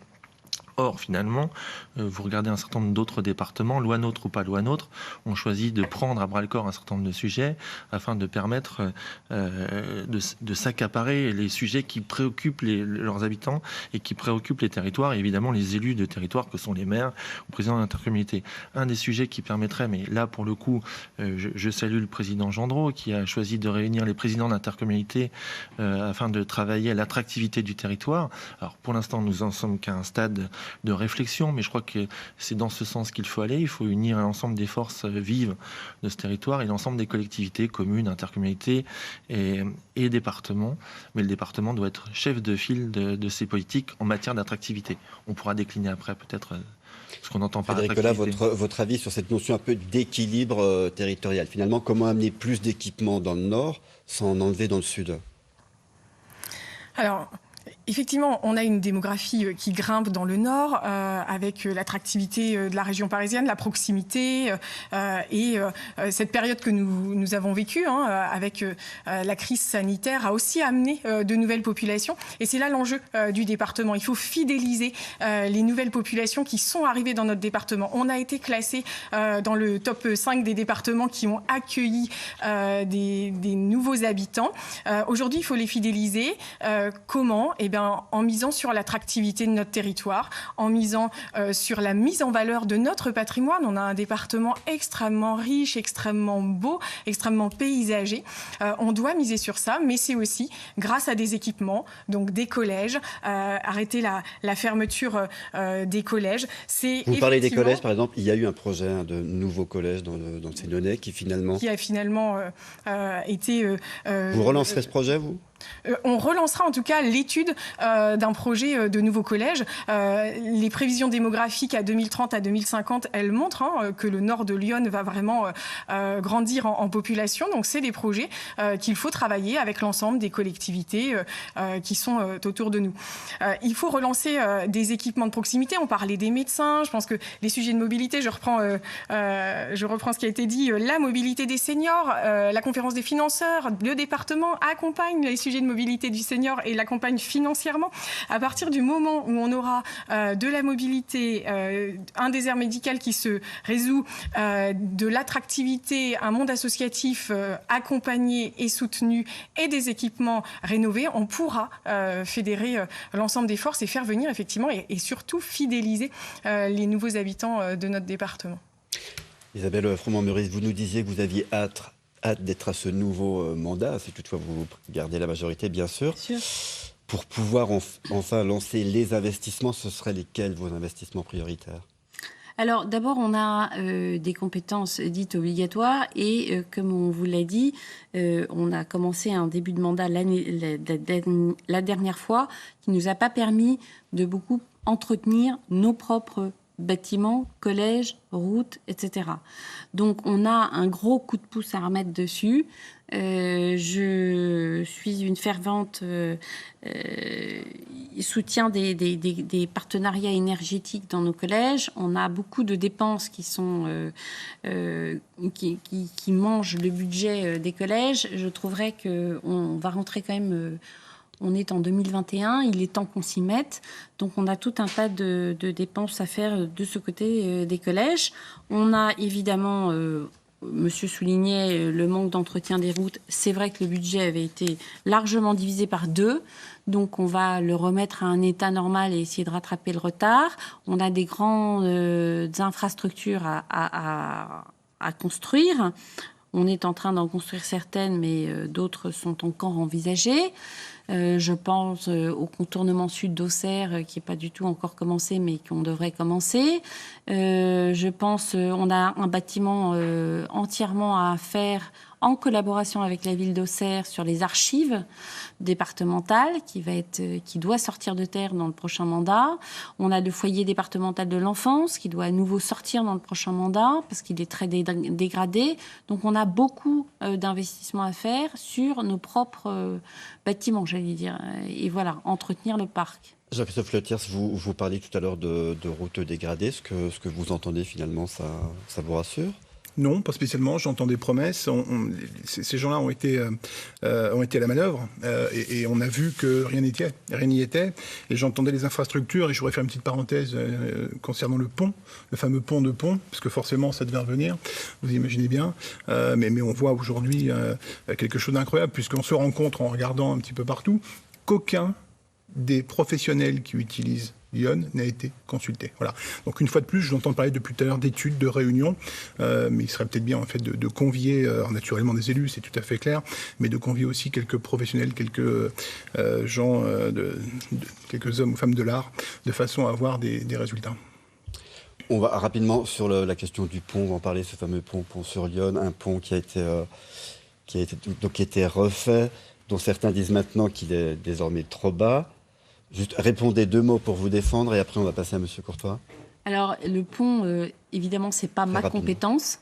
Or, finalement, vous regardez un certain nombre d'autres départements, loi NOTRe ou pas loi NOTRe, ont choisi de prendre à bras-le-corps un certain nombre de sujets afin de permettre de s'accaparer les sujets qui préoccupent leurs habitants et qui préoccupent les territoires, et évidemment les élus de territoire que sont les maires ou présidents d'intercommunalité. Un des sujets qui permettrait, mais là pour le coup, je salue le président Gendreau qui a choisi de réunir les présidents d'intercommunalité afin de travailler à l'attractivité du territoire. Alors pour l'instant, nous en sommes qu'à un stade de réflexion, mais je crois que c'est dans ce sens qu'il faut aller. Il faut unir l'ensemble des forces vives de ce territoire et l'ensemble des collectivités, communes, intercommunalités et départements. Mais le département doit être chef de file de ces politiques en matière d'attractivité. On pourra décliner après peut-être ce qu'on entend par Frédéric Collat, attractivité. votre avis sur cette notion un peu d'équilibre territorial. Finalement, comment amener plus d'équipements dans le nord sans en enlever dans le sud? Alors, effectivement, on a une démographie qui grimpe dans le nord, avec l'attractivité de la région parisienne, la proximité et cette période que nous avons vécue avec la crise sanitaire a aussi amené de nouvelles populations. Et c'est là l'enjeu du département. Il faut fidéliser les nouvelles populations qui sont arrivées dans notre département. On a été classé dans le top 5 des départements qui ont accueilli des nouveaux habitants. Aujourd'hui, il faut les fidéliser. Comment ? Eh bien, en misant sur l'attractivité de notre territoire, en misant sur la mise en valeur de notre patrimoine. On a un département extrêmement riche, extrêmement beau, extrêmement paysager. On doit miser sur ça, mais c'est aussi grâce à des équipements, donc des collèges, arrêter la fermeture des collèges. Vous parlez des collèges, par exemple, il y a eu un projet de nouveau collège dans le Sénonais qui a finalement été... Vous relancerez ce projet, vous ? On relancera en tout cas l'étude d'un projet de nouveau collège. Les prévisions démographiques à 2030 à 2050, elles montrent que le nord de Lyon va vraiment grandir en population. Donc c'est des projets qu'il faut travailler avec l'ensemble des collectivités qui sont autour de nous. Il faut relancer des équipements de proximité. On parlait des médecins. Je pense que les sujets de mobilité, je reprends ce qui a été dit, la mobilité des seniors, la conférence des financeurs, le département accompagne les sujets de mobilité du senior et l'accompagne financièrement. À partir du moment où on aura de la mobilité, un désert médical qui se résout, de l'attractivité, un monde associatif accompagné et soutenu et des équipements rénovés, on pourra fédérer l'ensemble des forces et faire venir effectivement et surtout fidéliser les nouveaux habitants de notre département. Isabelle Froment-Meurice, vous nous disiez que vous aviez hâte d'être à ce nouveau mandat, si toutefois vous gardez la majorité, bien sûr. Pour pouvoir enfin lancer les investissements, ce seraient lesquels vos investissements prioritaires ? Alors d'abord, on a des compétences dites obligatoires et comme on vous l'a dit, on a commencé un début de mandat la dernière fois qui ne nous a pas permis de beaucoup entretenir nos propres bâtiments, collèges, routes, etc. Donc on a un gros coup de pouce à remettre dessus. Je suis une fervente soutien des partenariats énergétiques dans nos collèges. On a beaucoup de dépenses qui sont qui mangent le budget des collèges. Je trouverais qu'on va rentrer quand même... On est en 2021, il est temps qu'on s'y mette. Donc, on a tout un tas de dépenses à faire de ce côté des collèges. On a évidemment, monsieur soulignait, le manque d'entretien des routes. C'est vrai que le budget avait été largement divisé par 2. Donc, on va le remettre à un état normal et essayer de rattraper le retard. On a des grandes infrastructures à construire. On est en train d'en construire certaines, mais d'autres sont encore envisagées. Je pense au contournement sud d'Auxerre, qui n'est pas du tout encore commencé, mais qu'on devrait commencer. Je pense on a un bâtiment entièrement à faire en collaboration avec la ville d'Auxerre sur les archives départementales qui doit sortir de terre dans le prochain mandat. On a le foyer départemental de l'enfance qui doit à nouveau sortir dans le prochain mandat parce qu'il est très dégradé. Donc on a beaucoup d'investissements à faire sur nos propres bâtiments, j'allais dire. Et voilà, entretenir le parc. Jean-Christophe Letiers, vous parliez tout à l'heure de routes dégradées. Ce que vous entendez finalement, ça vous rassure ? Non, pas spécialement. J'entends des promesses. Ces gens-là ont été à la manœuvre et on a vu que rien n'y était. Et j'entendais les infrastructures. Et je voudrais faire une petite parenthèse concernant le pont, le fameux pont de Pont, parce que forcément ça devait revenir. Vous imaginez bien. Mais on voit aujourd'hui quelque chose d'incroyable, puisqu'on se rend compte en regardant un petit peu partout qu'aucun des professionnels qui utilisent Lyon n'a été consulté. Voilà. Donc une fois de plus, je l'entends parler depuis tout à l'heure d'études, de réunions, mais il serait peut-être bien en fait de convier, naturellement des élus, c'est tout à fait clair, mais de convier aussi quelques professionnels, quelques gens, quelques hommes ou femmes de l'art, de façon à avoir des résultats. On va rapidement sur la question du pont, on va en parler, ce fameux pont sur Lyon, un pont qui a été refait, dont certains disent maintenant qu'il est désormais trop bas. Juste répondez 2 mots pour vous défendre et après on va passer à Monsieur Courtois. Alors le pont, évidemment, c'est pas ma compétence,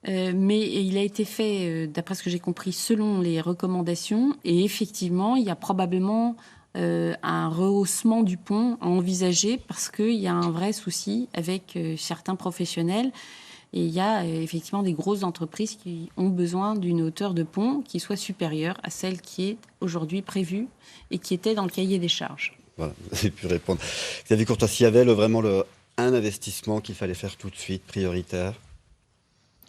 mais il a été fait, d'après ce que j'ai compris, selon les recommandations. Et effectivement, il y a probablement un rehaussement du pont à envisager parce qu'il y a un vrai souci avec certains professionnels. Et il y a effectivement des grosses entreprises qui ont besoin d'une hauteur de pont qui soit supérieure à celle qui est aujourd'hui prévue et qui était dans le cahier des charges. Voilà, vous avez pu répondre. Xavier Courtois, s'il y avait vraiment un investissement qu'il fallait faire tout de suite, prioritaire?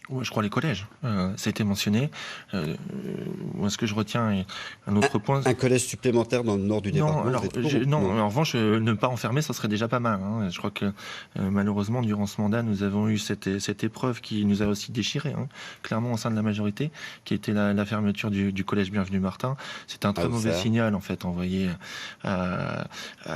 Ouais, je crois les collèges. Ça a été mentionné. Moi, ce que je retiens est un autre point. Un collège supplémentaire dans le nord du département. En revanche, ne pas enfermer, ça serait déjà pas mal. Hein. Je crois que malheureusement, durant ce mandat, nous avons eu cette épreuve qui nous a aussi déchiré, clairement au sein de la majorité, qui était la fermeture du collège Bienvenue Martin. C'est un très mauvais signal, en fait, envoyé à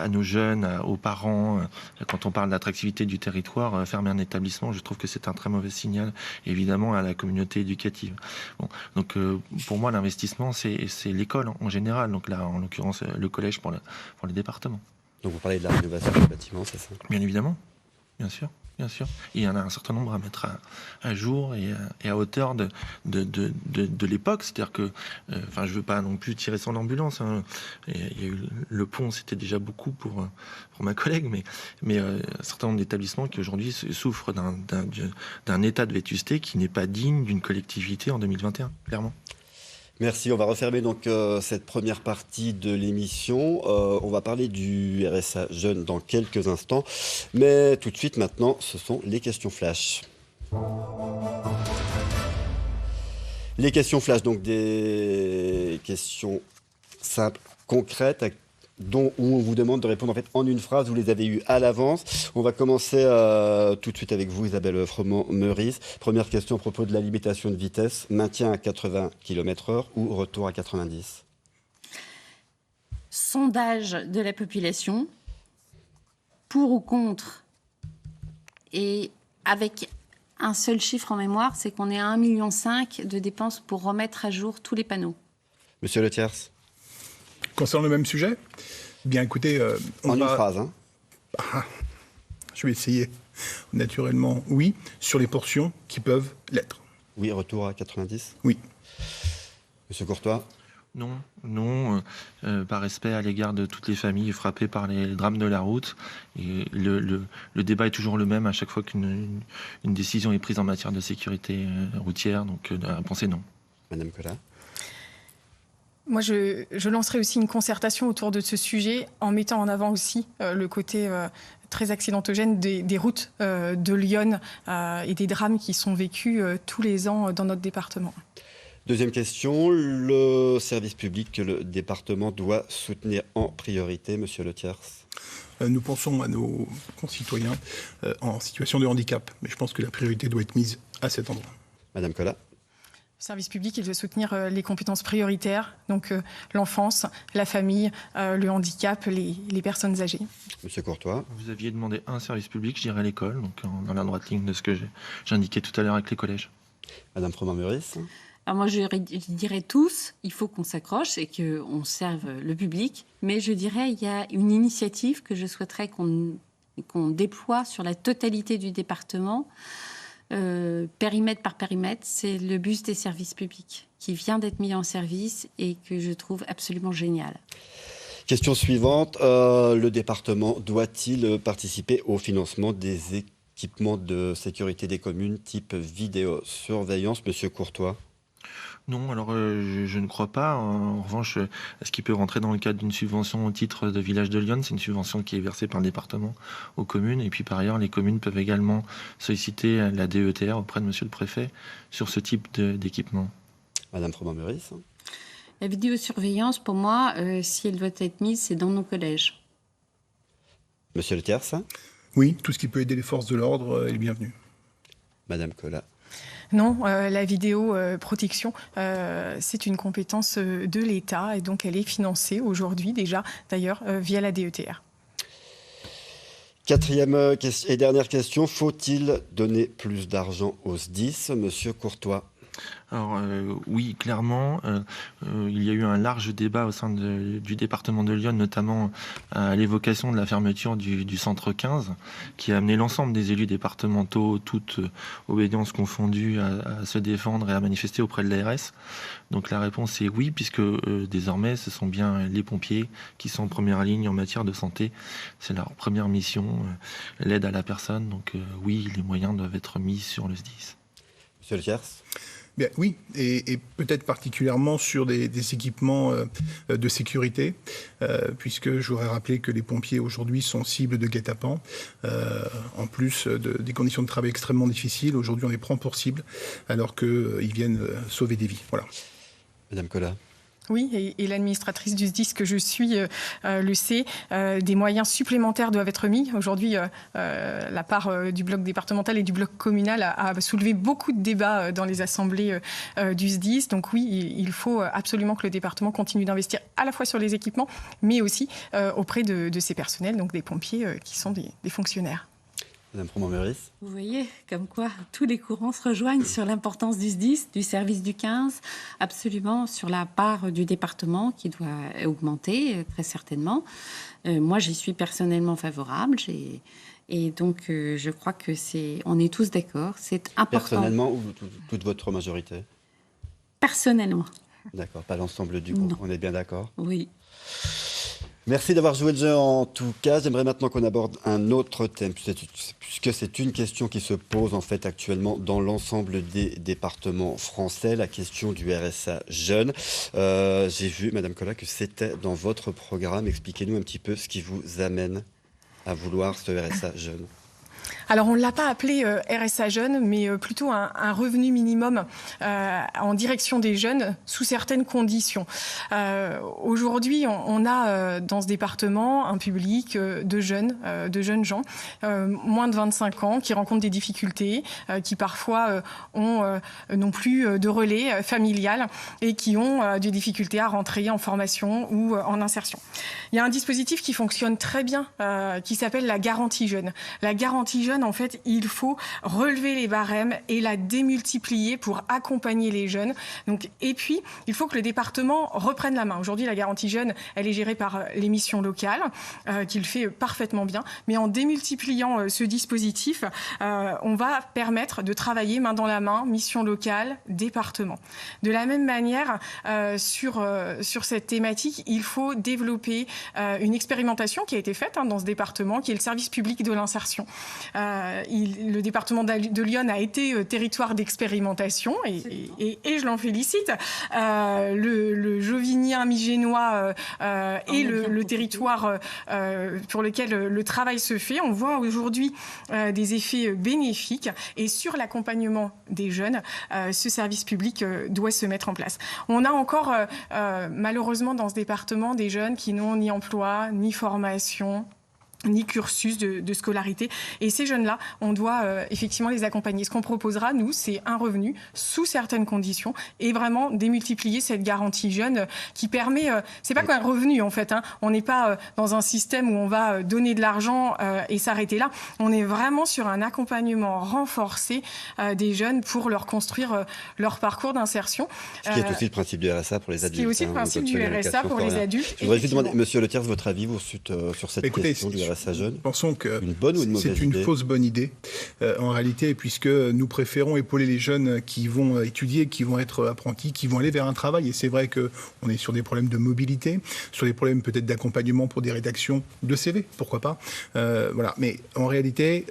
nos jeunes, aux parents. Quand on parle d'attractivité du territoire, fermer un établissement, je trouve que c'est un très mauvais signal. Évidemment à la communauté éducative. Bon, donc pour moi l'investissement c'est l'école en général, donc là en l'occurrence le collège pour les départements. Donc vous parlez de la rénovation du bâtiment, c'est ça? Bien évidemment, bien sûr. Bien sûr. Il y en a un certain nombre à mettre à jour et à hauteur de l'époque. C'est-à-dire que, je ne veux pas non plus tirer son ambulance. Il y a eu le pont, c'était déjà beaucoup pour ma collègue, mais un certain nombre d'établissements qui aujourd'hui souffrent d'un état de vétusté qui n'est pas digne d'une collectivité en 2021, clairement. Merci. On va refermer donc cette première partie de l'émission. On va parler du RSA jeune dans quelques instants. Mais tout de suite maintenant, ce sont les questions flash. Les questions flash, donc des questions simples, concrètes, où on vous demande de répondre en fait en une phrase. Vous les avez eues à l'avance. On va commencer tout de suite avec vous, Isabelle Froment-Meurice. Première question à propos de la limitation de vitesse. Maintien à 80 km/h ou retour à 90? Sondage de la population, pour ou contre, et avec un seul chiffre en mémoire, c'est qu'on est à 1,5 million de dépenses pour remettre à jour tous les panneaux. Monsieur Letiers. Concernant le même sujet, bien écoutez... une phrase, hein. Je vais essayer. Naturellement, oui, sur les portions qui peuvent l'être. Oui, retour à 90? Oui. Monsieur Courtois? Non, par respect à l'égard de toutes les familles frappées par les drames de la route. Et le débat est toujours le même à chaque fois qu'une décision est prise en matière de sécurité routière, donc à penser non. Madame Collat? Moi, je lancerai aussi une concertation autour de ce sujet en mettant en avant aussi le côté très accidentogène des routes de Lyon et des drames qui sont vécus tous les ans dans notre département. Deuxième question, le service public que le département doit soutenir en priorité, Monsieur Letiers. Nous pensons à nos concitoyens en situation de handicap, mais je pense que la priorité doit être mise à cet endroit. Madame Collat. Le service public, il doit soutenir les compétences prioritaires, donc l'enfance, la famille, le handicap, les personnes âgées. Monsieur Courtois. Vous aviez demandé un service public, je dirais l'école, donc dans la droite ligne de ce que j'indiquais tout à l'heure avec les collèges. Madame Froment-Meurice. Alors moi, je dirais tous, il faut qu'on s'accroche et qu'on serve le public. Mais je dirais, il y a une initiative que je souhaiterais qu'on déploie sur la totalité du département, périmètre par périmètre. C'est le bus des services publics qui vient d'être mis en service et que je trouve absolument génial. Question suivante. Le département doit-il participer au financement des équipements de sécurité des communes type vidéosurveillance. Monsieur Courtois? Non, alors je ne crois pas. En revanche, est-ce qu'il peut rentrer dans le cadre d'une subvention au titre de Village de Lyon? C'est une subvention qui est versée par le département aux communes. Et puis par ailleurs, les communes peuvent également solliciter la DETR auprès de monsieur le préfet sur ce type d'équipement. Madame Froment-Meurice? La vidéosurveillance, pour moi, si elle doit être mise, c'est dans nos collèges. Monsieur Le Thiers? Oui, tout ce qui peut aider les forces de l'ordre est le bienvenu. Madame Collat? Non, la vidéo protection, c'est une compétence de l'État et donc elle est financée aujourd'hui déjà, d'ailleurs, via la DETR. Quatrième et dernière question, faut-il donner plus d'argent aux SDIS? Monsieur Courtois? Alors oui, clairement, il y a eu un large débat au sein du département de Lyon, notamment à l'évocation de la fermeture du centre 15, qui a amené l'ensemble des élus départementaux, toutes obédiences confondues, à se défendre et à manifester auprès de l'ARS. Donc la réponse est oui, puisque désormais, ce sont bien les pompiers qui sont en première ligne en matière de santé. C'est leur première mission, l'aide à la personne. Donc oui, les moyens doivent être mis sur le SDIS. Monsieur Le Thiers? Bien, oui, et peut-être particulièrement sur des équipements de sécurité, puisque je voudrais rappeler que les pompiers aujourd'hui sont cibles de guet-apens, en plus des conditions de travail extrêmement difficiles. Aujourd'hui, on les prend pour cible, alors qu'ils viennent sauver des vies. Voilà. Madame Collat? Oui, et l'administratrice du SDIS que je suis le sait, des moyens supplémentaires doivent être mis. Aujourd'hui, la part du bloc départemental et du bloc communal a soulevé beaucoup de débats dans les assemblées du SDIS. Donc oui, il faut absolument que le département continue d'investir à la fois sur les équipements, mais aussi auprès de ses personnels, donc des pompiers qui sont des fonctionnaires. Madame Froment-Meurice? Vous voyez, comme quoi tous les courants se rejoignent sur l'importance du SDIS, du service du 15, absolument sur la part du département qui doit augmenter, très certainement. Moi, j'y suis personnellement favorable. Et donc, je crois que on est tous d'accord. C'est important. Personnellement ou toute votre majorité? Personnellement. D'accord, pas l'ensemble du groupe. Non. On est bien d'accord? Oui. Merci d'avoir joué le jeu en tout cas. J'aimerais maintenant qu'on aborde un autre thème, puisque c'est une question qui se pose en fait actuellement dans l'ensemble des départements français, la question du RSA jeune. J'ai vu, Madame Collat, que c'était dans votre programme. Expliquez-nous un petit peu ce qui vous amène à vouloir ce RSA jeune. Alors, on ne l'a pas appelé RSA jeune, mais plutôt un revenu minimum en direction des jeunes sous certaines conditions. Aujourd'hui, on a dans ce département un public de jeunes gens, moins de 25 ans, qui rencontrent des difficultés, qui parfois n'ont plus de relais familial et qui ont des difficultés à rentrer en formation ou en insertion. Il y a un dispositif qui fonctionne très bien, qui s'appelle la garantie jeune. La garantie jeune, en fait, il faut relever les barèmes et la démultiplier pour accompagner les jeunes. Donc, et puis, il faut que le département reprenne la main. Aujourd'hui, la garantie jeune, elle est gérée par les missions locales, qui le fait parfaitement bien. Mais en démultipliant ce dispositif, on va permettre de travailler main dans la main, mission locale, département. De la même manière, sur cette thématique, il faut développer une expérimentation qui a été faite dans ce département, qui est le service public de l'insertion. Le département de Lyon a été territoire d'expérimentation et je l'en félicite. Le Jovinien Migénois est le territoire pour lequel le travail se fait. On voit aujourd'hui des effets bénéfiques et sur l'accompagnement des jeunes, ce service public doit se mettre en place. On a encore malheureusement dans ce département des jeunes qui n'ont ni emploi, ni formation, ni cursus de scolarité. Et ces jeunes-là, on doit effectivement les accompagner. Ce qu'on proposera, nous, c'est un revenu sous certaines conditions et vraiment démultiplier cette garantie jeune qui permet... c'est pas qu'un revenu, en fait. On n'est pas dans un système où on va donner de l'argent et s'arrêter là. On est vraiment sur un accompagnement renforcé des jeunes pour leur construire leur parcours d'insertion. Ce qui est aussi le principe du RSA pour les adultes. Ce qui est aussi le principe du RSA pour les adultes. Je voudrais juste demander, Monsieur Le Thiers, votre avis sur cette question du RSA jeune. Pensons que une bonne ou une mauvaise c'est une fausse bonne idée en réalité, puisque nous préférons épauler les jeunes qui vont étudier, qui vont être apprentis, qui vont aller vers un travail. Et c'est vrai qu'on est sur des problèmes de mobilité, sur des problèmes peut-être d'accompagnement pour des rédactions de CV, pourquoi pas. Voilà. Mais en réalité,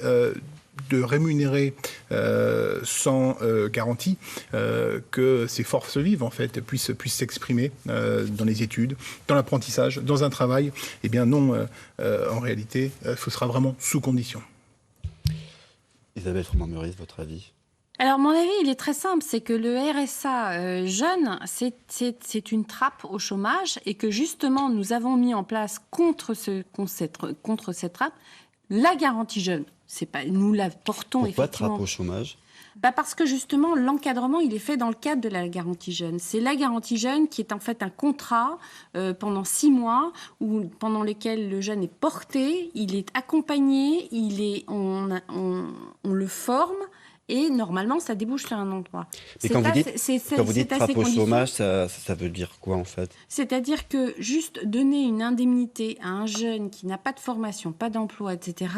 de rémunérer sans garantie que ces forces vives en fait puissent s'exprimer dans les études, dans l'apprentissage, dans un travail. Eh bien non, en réalité, ce sera vraiment sous condition. Isabelle Froment-Meurice, votre avis? Alors, mon avis, il est très simple, c'est que le RSA jeune, c'est une trappe au chômage et que justement, nous avons mis en place contre cette trappe la garantie jeune. Nous la portons. Pourquoi effectivement. trappe au chômage? Parce que justement, l'encadrement, il est fait dans le cadre de la garantie jeune. C'est la garantie jeune qui est en fait un contrat pendant 6 mois pendant lequel le jeune est porté, il est accompagné, on le forme. Et normalement, ça débouche sur un emploi. Mais quand vous dites trappe au chômage, ça veut dire quoi en fait? C'est-à-dire que juste donner une indemnité à un jeune qui n'a pas de formation, pas d'emploi, etc.,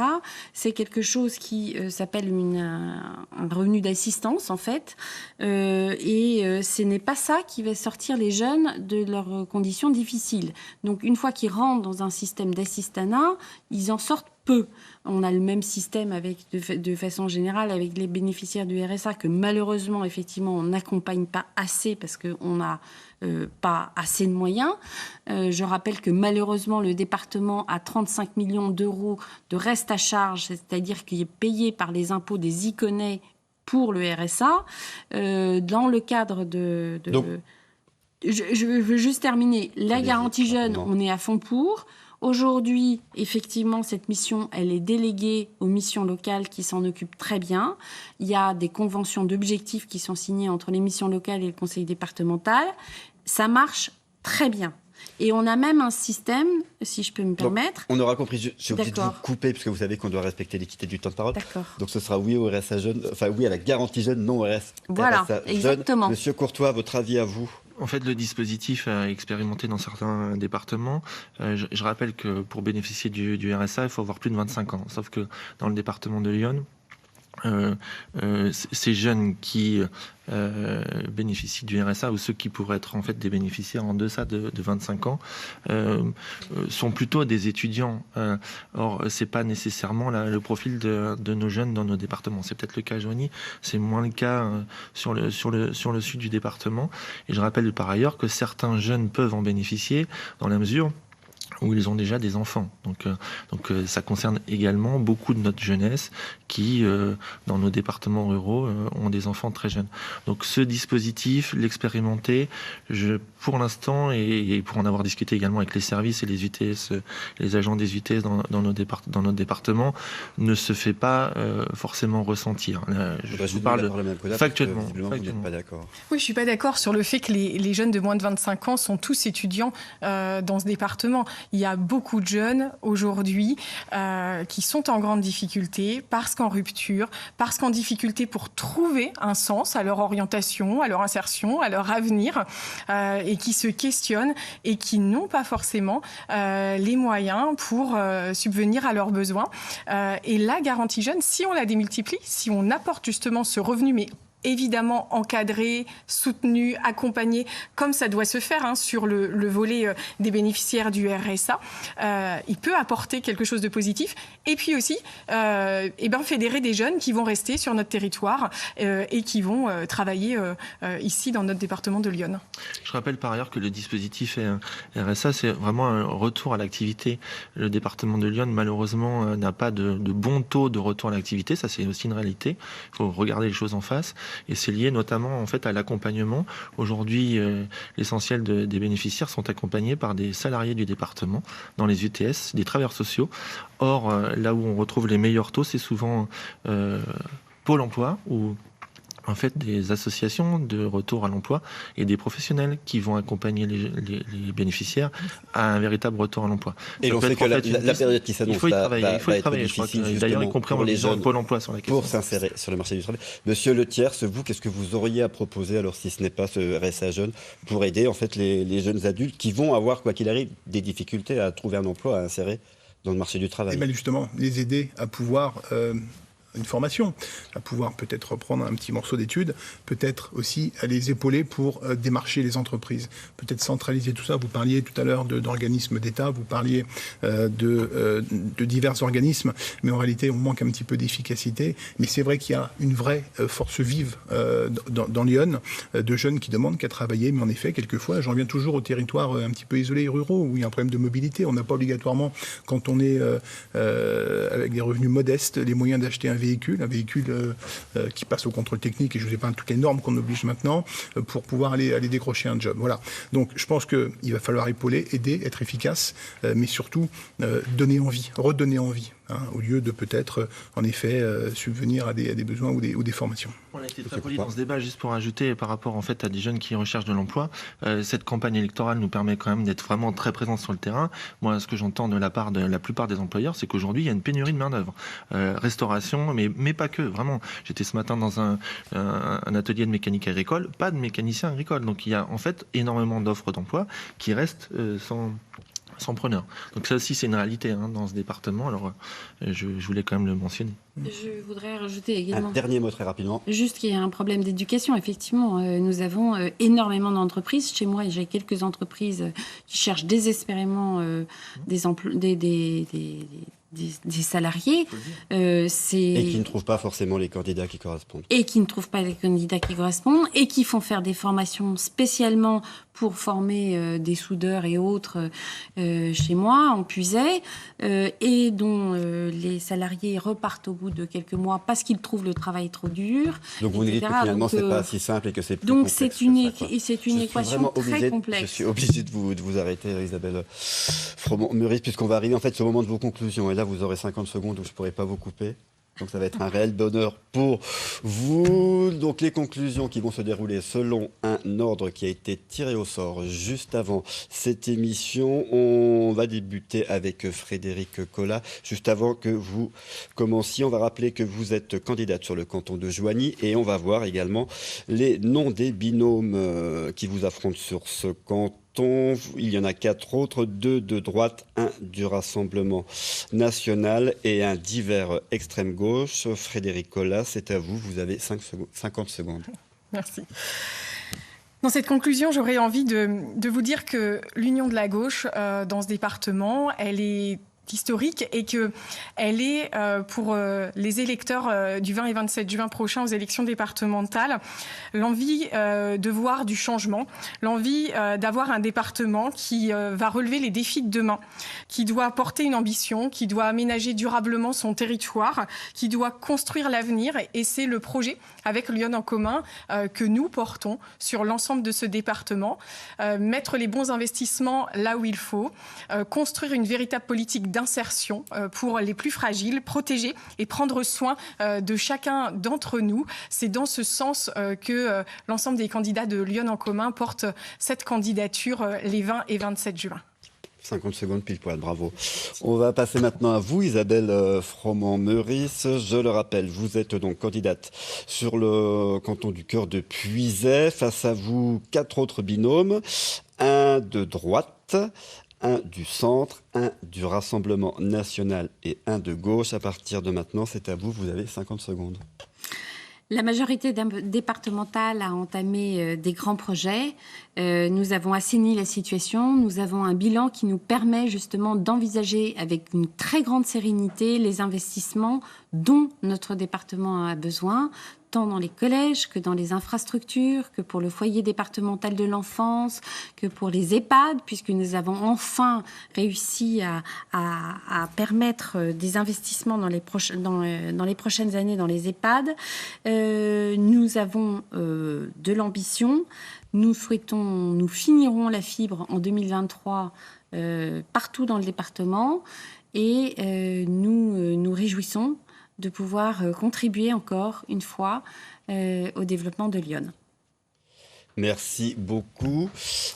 c'est quelque chose qui s'appelle un revenu d'assistance en fait. Ce n'est pas ça qui va sortir les jeunes de leurs conditions difficiles. Donc une fois qu'ils rentrent dans un système d'assistanat, ils en sortent peu. On a le même système de façon générale avec les bénéficiaires du RSA que malheureusement, effectivement, on n'accompagne pas assez parce qu'on n'a pas assez de moyens. Je rappelle que malheureusement, le département a 35 millions d'euros de reste à charge, c'est-à-dire qu'il est payé par les impôts des ICONais pour le RSA. Dans le cadre Donc, je veux juste terminer. La garantie jeune, on est à fond pour. Aujourd'hui, effectivement, cette mission, elle est déléguée aux missions locales qui s'en occupent très bien. Il y a des conventions d'objectifs qui sont signées entre les missions locales et le conseil départemental. Ça marche très bien. Et on a même un système, si je peux me permettre... Donc, on aura compris, je suis obligé de vous couper, parce que vous savez qu'on doit respecter l'équité du temps de parole. D'accord. Donc ce sera oui au RSA jeune, enfin oui à la garantie jeune, non au RSA voilà, jeune. Exactement. Monsieur Courtois, votre avis à vous? En fait, le dispositif a expérimenté dans certains départements. Je rappelle que pour bénéficier du RSA, il faut avoir plus de 25 ans. Sauf que dans le département de Lyon, ces jeunes qui bénéficient du RSA ou ceux qui pourraient être en fait des bénéficiaires en deçà de 25 ans sont plutôt des étudiants. Or, c'est pas nécessairement le profil de nos jeunes dans nos départements. C'est peut-être le cas à Joigny, c'est moins le cas sur le sud du département. Et je rappelle par ailleurs que certains jeunes peuvent en bénéficier dans la mesure où ils ont déjà des enfants. Donc ça concerne également beaucoup de notre jeunesse qui, dans nos départements ruraux, ont des enfants très jeunes. Donc ce dispositif, l'expérimenter, pour l'instant, et pour en avoir discuté également avec les services et les UTS, les agents des UTS dans notre département, ne se fait pas forcément ressentir. Là, je vous parle factuellement. Vous n'êtes pas d'accord. Oui, je ne suis pas d'accord sur le fait que les jeunes de moins de 25 ans sont tous étudiants dans ce département. Il y a beaucoup de jeunes aujourd'hui qui sont en grande difficulté parce qu'en rupture, parce qu'en difficulté pour trouver un sens à leur orientation, à leur insertion, à leur avenir, et qui se questionnent et qui n'ont pas forcément les moyens pour subvenir à leurs besoins. Et la garantie jeune, si on la démultiplie, si on apporte justement ce revenu, mais évidemment encadré, soutenu, accompagné, comme ça doit se faire sur le volet des bénéficiaires du RSA, il peut apporter quelque chose de positif. Et puis aussi, fédérer des jeunes qui vont rester sur notre territoire et qui vont travailler ici dans notre département de Lyon. Je rappelle par ailleurs que le dispositif RSA, c'est vraiment un retour à l'activité. Le département de Lyon, malheureusement, n'a pas de bon taux de retour à l'activité. Ça, c'est aussi une réalité. Il faut regarder les choses en face. Et c'est lié notamment en fait à l'accompagnement. Aujourd'hui, l'essentiel des bénéficiaires sont accompagnés par des salariés du département dans les UTS, des travailleurs sociaux. Or, là où on retrouve les meilleurs taux, c'est souvent Pôle emploi ou en fait des associations de retour à l'emploi et des professionnels qui vont accompagner les bénéficiaires à un véritable retour à l'emploi. Et on sait que la période qui s'annonce va être difficile, d'ailleurs, y compris pour les jeunes Pôle emploi sur la question. Pour s'insérer sur le marché du travail. Monsieur Le Thiers, vous, qu'est-ce que vous auriez à proposer, alors si ce n'est pas ce RSA jeune, pour aider en fait les jeunes adultes qui vont avoir, quoi qu'il arrive, des difficultés à trouver un emploi, à insérer dans le marché du travail? Et bien justement, les aider à pouvoir une formation, à pouvoir peut-être reprendre un petit morceau d'études, peut-être aussi à les épauler pour démarcher les entreprises, peut-être centraliser tout ça. Vous parliez tout à l'heure d'organismes d'État, vous parliez de divers organismes, mais en réalité on manque un petit peu d'efficacité. Mais c'est vrai qu'il y a une vraie force vive dans Lyon, de jeunes qui demandent qu'à travailler, mais en effet, quelquefois, j'en reviens toujours aux territoires un petit peu isolés et ruraux, où il y a un problème de mobilité. On n'a pas obligatoirement, quand on est avec des revenus modestes, les moyens d'acheter un véhicule qui passe au contrôle technique, et je ne vous ai pas toutes les normes qu'on oblige maintenant, pour pouvoir aller décrocher un job. Voilà. Donc je pense qu'il va falloir épauler, aider, être efficace, mais surtout donner envie, redonner envie. Au lieu de peut-être, en effet, subvenir à des besoins ou des formations. On a été très poli dans ce débat, juste pour ajouter par rapport en fait à des jeunes qui recherchent de l'emploi. Cette campagne électorale nous permet quand même d'être vraiment très présents sur le terrain. Moi, ce que j'entends de la part de la plupart des employeurs, c'est qu'aujourd'hui, il y a une pénurie de main-d'œuvre. Restauration, mais pas que, vraiment. J'étais ce matin dans un atelier de mécanique agricole, pas de mécanicien agricole. Donc il y a en fait énormément d'offres d'emploi qui restent sans preneur. Donc ça aussi, c'est une réalité dans ce département. Alors, je voulais quand même le mentionner. Je voudrais rajouter également... Un dernier mot très rapidement. Juste qu'il y a un problème d'éducation, effectivement. Nous avons énormément d'entreprises. Chez moi, j'ai quelques entreprises qui cherchent désespérément des salariés. Et qui ne trouvent pas forcément les candidats qui correspondent. Et qui font faire des formations spécialement pour former des soudeurs et autres chez moi, en Puisaye, et dont les salariés repartent au bout de quelques mois parce qu'ils trouvent le travail trop dur. Donc vous nous dites que finalement c'est pas si simple et que c'est plus donc complexe. C'est une équation très complexe. Je suis obligé de vous arrêter, Isabelle Fromont-Meurice, puisqu'on va arriver en fait au moment de vos conclusions. Et là, vous aurez 50 secondes où je ne pourrai pas vous couper. Donc ça va être un réel bonheur pour vous. Donc les conclusions qui vont se dérouler selon un ordre qui a été tiré au sort juste avant cette émission. On va débuter avec Frédéric Collat. Juste avant que vous commenciez, on va rappeler que vous êtes candidate sur le canton de Joigny et on va voir également les noms des binômes qui vous affrontent sur ce canton. Il y en a 4 autres, 2 de droite, 1 du Rassemblement national et un d'hiver extrême gauche. Frédéric Collat, c'est à vous, vous avez 50 secondes. Merci. Dans cette conclusion, j'aurais envie de vous dire que l'union de la gauche dans ce département, elle est historique et qu'elle est pour les électeurs du 20 et 27 juin prochain aux élections départementales, l'envie de voir du changement, l'envie d'avoir un département qui va relever les défis de demain, qui doit porter une ambition, qui doit aménager durablement son territoire, qui doit construire l'avenir. Et c'est le projet avec Lyon en commun que nous portons sur l'ensemble de ce département. Mettre les bons investissements là où il faut, construire une véritable politique d'insertion pour les plus fragiles, protéger et prendre soin de chacun d'entre nous. C'est dans ce sens que l'ensemble des candidats de Lyon en commun portent cette candidature les 20 et 27 juin. 50 secondes pile poil, bravo. On va passer maintenant à vous, Isabelle Fromont-Meurice. Je le rappelle, vous êtes donc candidate sur le canton du Cœur de Puisaye. Face à vous, 4 autres binômes, un de droite, un du centre, un du Rassemblement national et un de gauche. À partir de maintenant, c'est à vous, vous avez 50 secondes. La majorité départementale a entamé des grands projets. Nous avons assaini la situation. Nous avons un bilan qui nous permet justement d'envisager avec une très grande sérénité les investissements dont notre département a besoin, tant dans les collèges que dans les infrastructures, que pour le foyer départemental de l'enfance, que pour les EHPAD, puisque nous avons enfin réussi à permettre des investissements dans les prochaines années dans les EHPAD. Nous avons de l'ambition. Nous finirons la fibre en 2023 partout dans le département et nous nous réjouissons de pouvoir contribuer encore une fois au développement de Lyon. Merci beaucoup.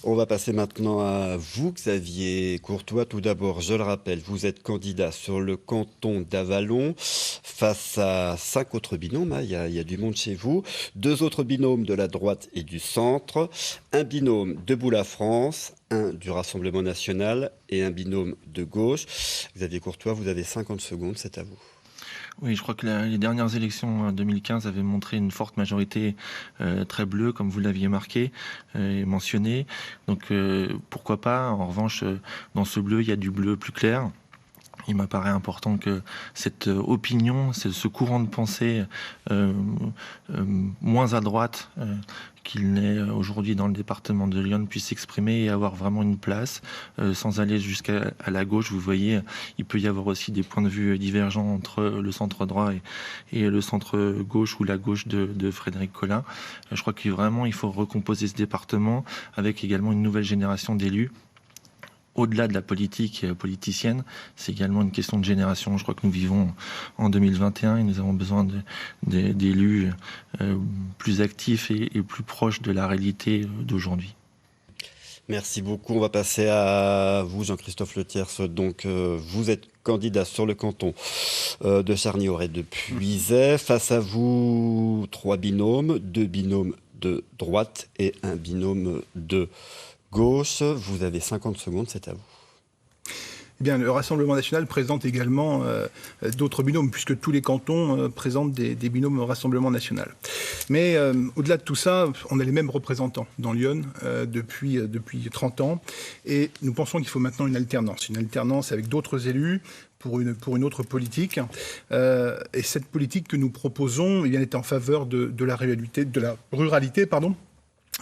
On va passer maintenant à vous, Xavier Courtois. Tout d'abord, je le rappelle, vous êtes candidat sur le canton d'Avallon face à 5 autres binômes. Il y a du monde chez vous. 2 autres binômes de la droite et du centre. Un binôme Debout la France, un du Rassemblement national et un binôme de gauche. Xavier Courtois, vous avez 50 secondes, c'est à vous. Oui, je crois que les dernières élections 2015 avaient montré une forte majorité très bleue, comme vous l'aviez marqué et mentionné. Donc pourquoi pas. En revanche, dans ce bleu, il y a du bleu plus clair. Il m'apparaît important que cette opinion, ce courant de pensée moins à droite qu'il n'est aujourd'hui dans le département de Lyon puisse s'exprimer et avoir vraiment une place sans aller jusqu'à la gauche. Vous voyez, il peut y avoir aussi des points de vue divergents entre le centre droit et le centre gauche ou la gauche de Frédéric Collin. Je crois qu'il faut recomposer ce département avec également une nouvelle génération d'élus. Au-delà de la politique politicienne, c'est également une question de génération. Je crois que nous vivons en 2021 et nous avons besoin d'élus plus actifs et plus proches de la réalité d'aujourd'hui. Merci beaucoup. On va passer à vous, Jean-Christophe Letiers. Donc, vous êtes candidat sur le canton de Charny-Auray de Puisaye. Face à vous, 3 binômes, 2 binômes de droite et un binôme de gauche. Vous avez 50 secondes, c'est à vous. Eh bien, le Rassemblement national présente également d'autres binômes, puisque tous les cantons présentent des binômes au Rassemblement national. Mais au-delà de tout ça, on a les mêmes représentants dans Lyon depuis 30 ans. Et nous pensons qu'il faut maintenant une alternance avec d'autres élus pour une autre politique. Et cette politique que nous proposons est en faveur de la ruralité,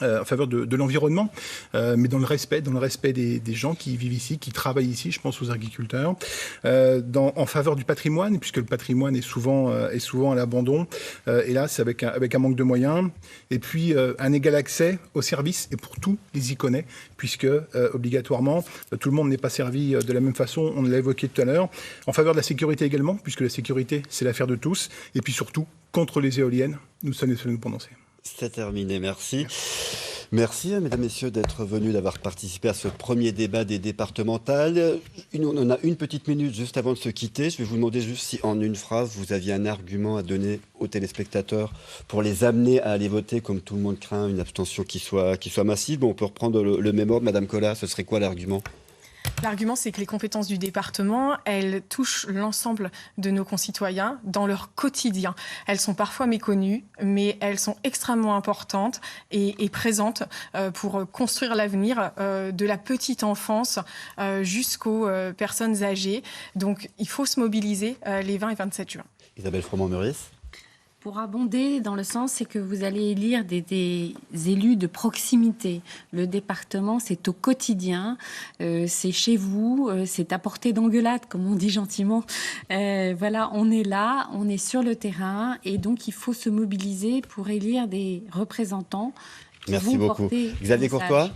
en faveur de l'environnement, mais dans le respect des gens qui vivent ici, qui travaillent ici, je pense aux agriculteurs, en faveur du patrimoine, puisque le patrimoine est souvent à l'abandon, hélas, avec un manque de moyens, et puis un égal accès aux services, et pour tous les Iconais, puisque obligatoirement, tout le monde n'est pas servi de la même façon, on l'a évoqué tout à l'heure, en faveur de la sécurité également, puisque la sécurité, c'est l'affaire de tous, et puis surtout, contre les éoliennes, nous sommes nous prononcer. C'est terminé, merci. Merci, mesdames, messieurs, d'être venus, d'avoir participé à ce premier débat des départementales. On a une petite minute juste avant de se quitter. Je vais vous demander juste si, en une phrase, vous aviez un argument à donner aux téléspectateurs pour les amener à aller voter, comme tout le monde craint, une abstention qui soit massive. Bon, on peut reprendre le même ordre. Madame Collat, ce serait quoi l'argument ? L'argument, c'est que les compétences du département, elles touchent l'ensemble de nos concitoyens dans leur quotidien. Elles sont parfois méconnues, mais elles sont extrêmement importantes et présentes pour construire l'avenir de la petite enfance jusqu'aux personnes âgées. Donc, il faut se mobiliser les 20 et 27 juin. Isabelle Froment-Meurice. Pour abonder dans le sens, c'est que vous allez élire des élus de proximité. Le département, c'est au quotidien, c'est chez vous, c'est à portée d'engueulade, comme on dit gentiment. Voilà, on est là, on est sur le terrain, et donc il faut se mobiliser pour élire des représentants. Merci beaucoup. Xavier Courtois.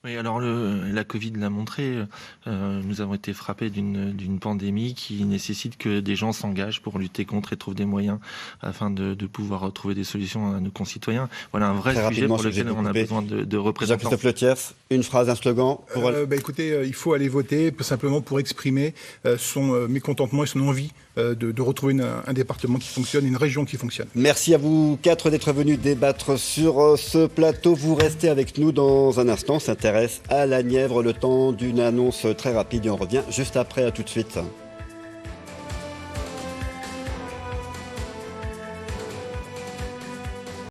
Oui, alors la Covid l'a montré, nous avons été frappés d'une pandémie qui nécessite que des gens s'engagent pour lutter contre et trouvent des moyens afin de pouvoir trouver des solutions à nos concitoyens. Voilà un vrai sujet pour lequel on a besoin de représentants. Jean-Christophe Letiers, une phrase, un slogan pour... Écoutez, il faut aller voter simplement pour exprimer son mécontentement et son envie de retrouver un département qui fonctionne, une région qui fonctionne. Merci à vous 4 d'être venus débattre sur ce plateau. Vous restez avec nous dans un instant. On s'intéresse à la Nièvre, le temps d'une annonce très rapide et on revient juste après. À tout de suite.